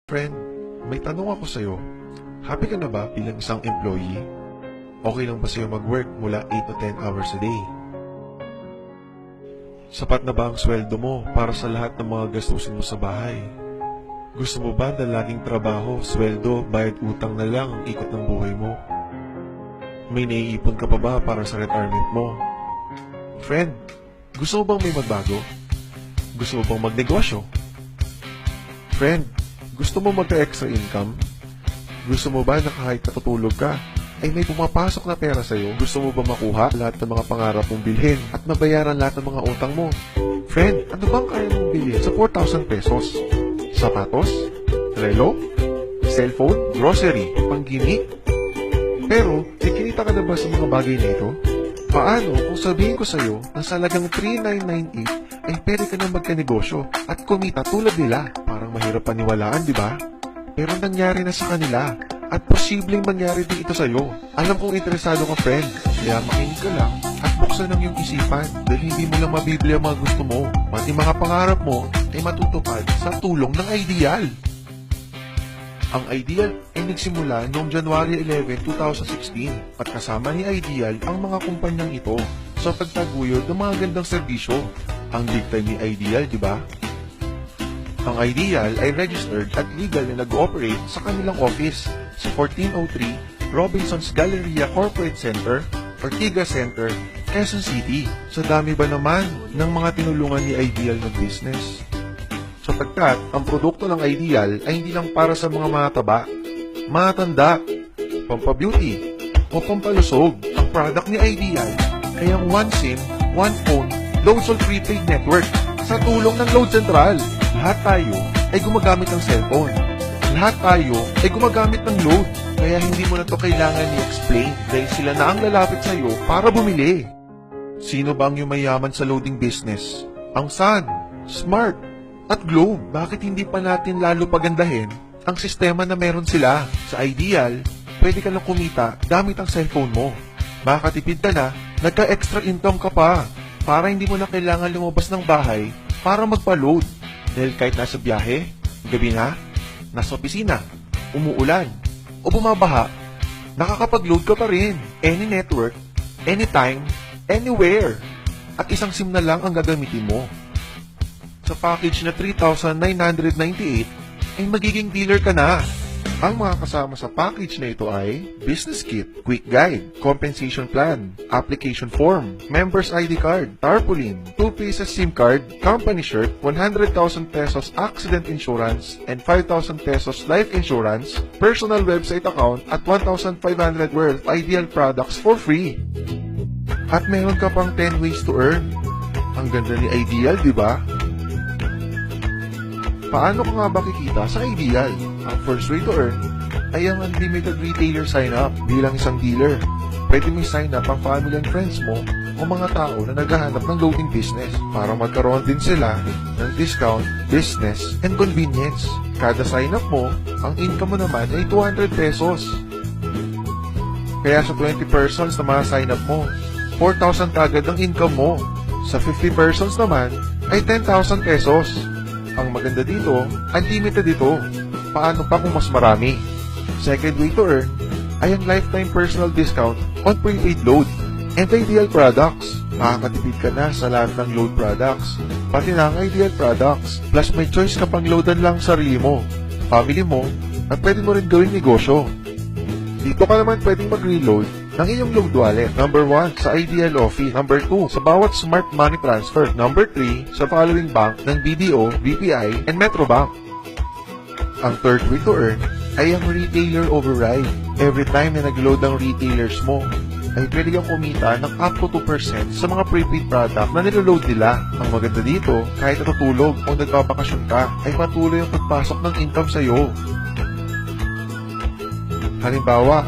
Friend, may tanong ako sa'yo. Happy ka na ba bilang isang employee? Okay lang ba sa'yo mag-work mula 8 to 10 hours a day? Sapat na ba ang sweldo mo para sa lahat ng mga gastusin mo sa bahay? Gusto mo ba na laging trabaho, sweldo, bayad utang na lang ang ikot ng buhay mo? May naiipon ka pa ba para sa retirement mo? Friend, gusto mo bang may magbago? Gusto mo bang magnegosyo? Friend, gusto mo magka-extra income? Gusto mo ba na kahit natutulog ka, ay may pumapasok na pera sa'yo? Gusto mo ba makuha lahat ng mga pangarap mong bilhin at mabayaran lahat ng mga utang mo? Friend, ano bang kaya mong bilhin sa 4,000 pesos? Sapatos? Relo? Cellphone? Grocery? Panggini? Pero, kinita ka na ba sa mga bagay na ito? Paano kung sabihin ko sa'yo na sa halagang 3,998 ay pwede ka na magkanegosyo at kumita tulad nila? Parang mahirap paniwalaan, di ba? Pero nangyari na sa kanila at posibleng mangyari din ito sa'yo. Alam kong interesado ka, friend, kaya makinig ka lang at buksan ang iyong isipan dahil hindi mo lang mabibili ang mga gusto mo. Pati mga pangarap mo ay matutupad sa tulong ng Ideal. Ang Ideal ay nagsimula noong January 11, 2016 at kasama ni Ideal ang mga kumpanyang ito sa pagtaguyod ng mga gandang serbisyo. Ang big time ni Ideal, di ba? Ang Ideal ay registered at legal na nag-ooperate sa kanilang office sa 1403 Robinson's Galleria Corporate Center, Ortigas Center, Quezon City. Sa dami ba naman ng mga tinulungan ni Ideal na business? Sapagkat ang produkto ng Ideal ay hindi lang para sa mga mataba, matanda, pampabeauty, o pampalusog. Ang product ni Ideal ay ang One SIM, One Phone, Loadsol Prepaid Network sa tulong ng Load Central. Lahat tayo ay gumagamit ng cellphone. Lahat tayo ay gumagamit ng load. Kaya hindi mo na to kailangan i-explain dahil sila na ang lalapit sa iyo para bumili. Sino ba ang yumayaman sa loading business? Ang Sun, Smart, at Globe. Bakit hindi pa natin lalo pagandahin ang sistema na meron sila? Sa Ideal, pwede ka lang kumita gamit ang cellphone mo. Makakatipid ka na, nagka-extra income ka pa para hindi mo na kailangan lumabas ng bahay para magpa-load. Dahil kahit nasa biyahe, gabi na, nasa opisina, umuulan, o bumabaha, nakakapag-load ka pa rin. Any network, anytime, anywhere. At isang SIM na lang ang gagamitin mo. Sa package na 3,998 ay magiging dealer ka na. Ang mga kasama sa package na ito ay Business Kit, Quick Guide, Compensation Plan, Application Form, Members ID Card, Tarpaulin, 2 pieces SIM Card, Company Shirt, 100,000 pesos Accident Insurance, and 5,000 pesos Life Insurance, Personal Website Account, at 1,500 worth of Ideal products for free. At meron ka pang 10 ways to earn. Ang ganda ni Ideal, di ba? Paano ka nga ba kikita sa Ideal? Ang first way to earn ay ang unlimited retailer sign-up bilang isang dealer. Pwede may sign-up ang family and friends mo o mga tao na naghahanap ng loading business para magkaroon din sila ng discount, business, and convenience. Kada sign-up mo, ang income mo naman ay 200 pesos. Kaya sa 20 persons na mga sign-up mo, 4,000 kagad ang income mo. Sa 50 persons naman, ay 10,000 pesos. Ang maganda dito, unlimited ito. Paano pa kung mas marami? Second way to earn ay ang lifetime personal discount on prepaid load and Ideal products. Makakatipid ka na sa lahat ng load products, pati na ang Ideal products. Plus may choice ka pang loadan lang sarili mo, family mo, at pwede mo rin gawing negosyo. Dito ka naman pwedeng mag-reload ng iyong load wallet. Number 1, sa Ideal Office. Number 2, sa bawat smart money transfer. Number 3, sa following bank ng BDO, BPI, and Metrobank. Ang third way to earn ay ang retailer override. Every time na nag-load ang retailers mo, ay pwede kang kumita ng up to 2% sa mga prepaid product na niloload nila. Ang maganda dito, kahit natutulog o nagbabakasyon ka, ay patuloy ang pagpasok ng income sa'yo. Halimbawa,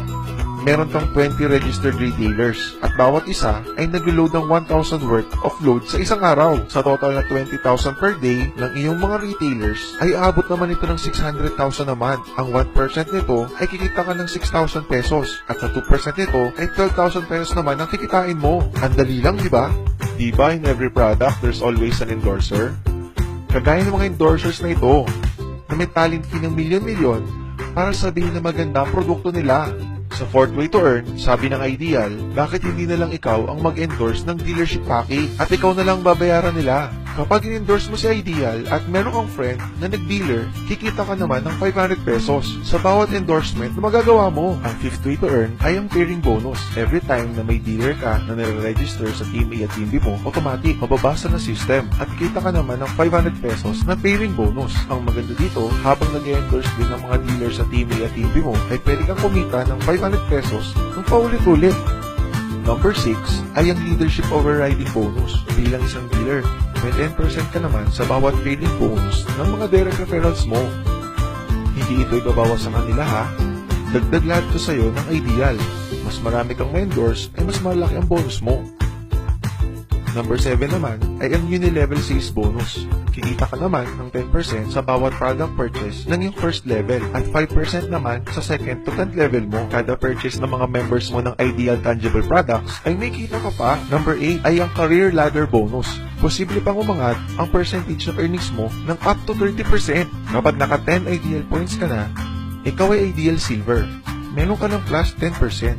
meron kang 20 registered retailers at bawat isa ay nag-load ng 1,000 worth of load sa isang araw. Sa total na 20,000 per day ng iyong mga retailers ay abot naman ito ng 600,000 naman. Ang 1% nito ay kikita ka ng 6,000 pesos at sa 2% nito ay 12,000 pesos naman ang kikitain mo. Ang dali lang, di ba? Di ba in every product there's always an endorser? Kagaya ng mga endorsers na ito, na may talent fee ng milyon-milyon para sabihin na maganda ang produkto nila. Sa fourth way to earn, sabi ng Ideal, bakit hindi na lang ikaw ang mag-endorse ng dealership package at ikaw na lang babayaran nila? Kapag in-endorse mo si Ideal at meron kang friend na nag-dealer, kikita ka naman ng 500 pesos sa bawat endorsement na magagawa mo. Ang fifth way to earn ay ang pairing bonus. Every time na may dealer ka na nare-register sa Team A at Team B mo, automatic mababasa na system at kita ka naman ng 500 pesos na pairing bonus. Ang maganda dito, habang nag-endorse din ng mga dealer sa Team A at Team B mo, ay pwede kang kumita ng 500 pesos ng paulit-ulit. Number 6 ay ang leadership overriding bonus. Bilang isang dealer, may 10% ka naman sa bawat trading bonus ng mga direct referrals mo. Hindi ito ibabawas sa kanila ha. Dagdag lahat ito sa'yo ng Ideal. Mas marami kang endorse ay mas malaki ang bonus mo. Number 7 naman ay ang uni-level sales bonus. Kikita ka naman ng 10% sa bawat product purchase ng iyong first level at 5% naman sa second to 10th level mo. Kada purchase ng mga members mo ng Ideal Tangible Products ay may kita ka pa. Number 8 ay ang career ladder bonus. Posible pang umangat ang percentage ng earnings mo ng up to 30%. Kapag naka 10 Ideal points ka na, ikaw ay Ideal Silver. Meron ka ng plus 10%.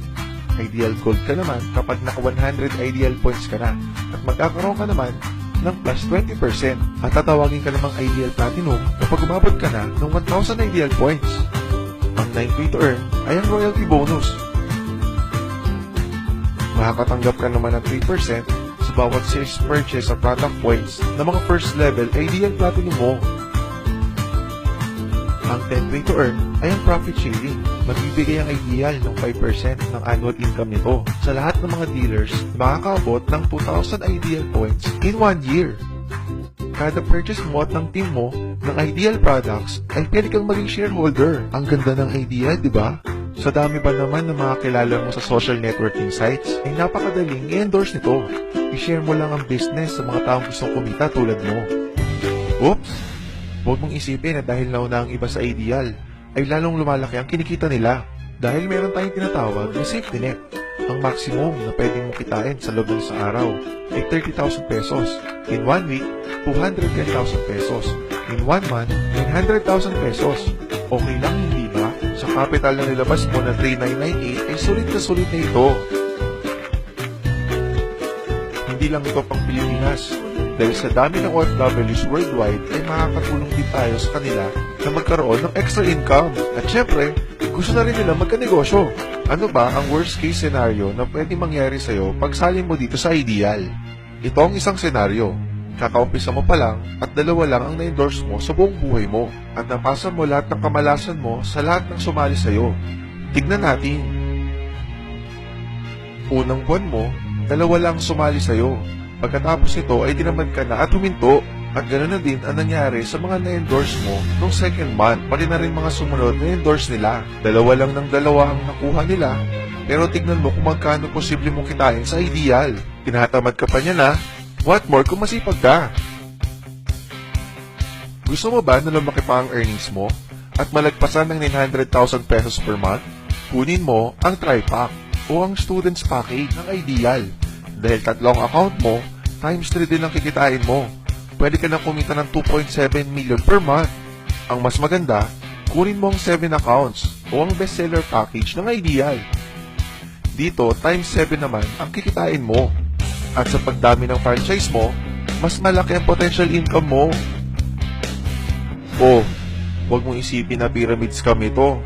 Ideal Gold ka naman kapag naka 100 Ideal points ka na at magkakaroon ka naman ng plus 20% at tatawagin ka namang Ideal Platinum kapag umabot ka na ng 1,000 Ideal points. Ang 9th way to earn ay ang royalty bonus. Makakatanggap ka naman ng 3% sa bawat sales purchase sa product points ng mga first level Ideal Platinum mo. Ang 10th way to earn ay ang profit sharing. Magbibigay ang Ideal ng 5% ng annual income nito sa lahat ng mga dealers na makakaabot ng 2,000 Ideal points in 1 year. Kada purchase mo at ng team mo ng Ideal products ay pwede kang maging shareholder. Ang ganda ng Ideal, di ba? Sa dami ba naman ng mga kilala mo sa social networking sites, ay napakadaling i-endorse nito. I-share mo lang ang business sa mga taong gustong kumita tulad mo. Oops! Huwag mong isipin na dahil nauna ang iba sa Ideal, ay lalong lumalaki ang kinikita nila. Dahil meron tayong tinatawag na safety net. Ang maximum na pwedeng mong kitain sa loob ng isang araw ay 30,000 pesos. In 1 week, 210,000 pesos. In 1 month, 900,000 pesos. Okay lang, hindi ba? Sa capital na nilabas mo na 3,998 ay sulit na sulit na ito. Hindi lang ito pang Pilipinas. Dahil sa dami ng OFWs worldwide ay makakatulong din tayo sa kanila na magkaroon ng extra income. At syempre, gusto na rin nila magkanegosyo. Ano ba ang worst case scenario na pwedeng mangyari sa'yo pag salin mo dito sa Ideal? Ito ang isang senaryo. Kakaumpisa mo pa lang at 2 lang ang na-endorse mo sa buong buhay mo at napasa mo lahat ng kamalasan mo sa lahat ng sumali sa'yo. Tignan natin. Unang buwan mo, 2 lang sumali sa'yo. Pagkatapos nito ay dinamad ka na at huminto. At ganoon na din ang nangyari sa mga na-endorse mo nung second month. Pati na rin mga sumunod na endorse nila. 2 lang ng 2 ang nakuha nila. Pero tignan mo kung magkano posible mong kitain sa Ideal. Tinatamad ka pa niya na. What more kung masipag ka? Gusto mo ba na lumaki pa ang earnings mo at malagpasan ng 900,000 pesos per month? Kunin mo ang TriPack o ang Students Package ng Ideal. Dahil 3 ang account mo, times 3 din ang kikitain mo. Pwede ka na kumita ng 2.7 million per month. Ang mas maganda, kunin mo ang 7 accounts o ang bestseller package ng Ideal. Dito, times 7 naman ang kikitain mo. At sa pagdami ng franchise mo, mas malaki ang potential income mo. O, huwag mong isipin na pyramid scam ito.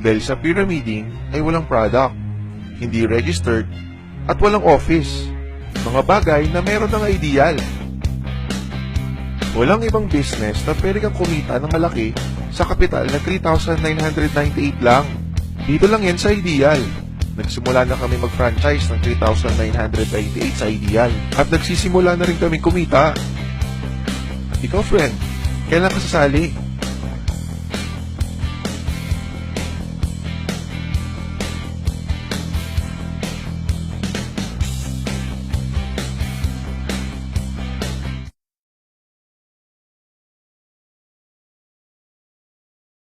Dahil sa pyramiding ay walang product, hindi registered, at walang office. Mga bagay na meron ng Ideal. Walang ibang business na pwede kang kumita ng malaki sa kapital na 3,998 lang. Dito lang yan sa Ideal. Nagsimula na kami mag-franchise ng 3,998 sa Ideal. At nagsisimula na rin kami kumita. Ikaw friend, kailan ka sasali?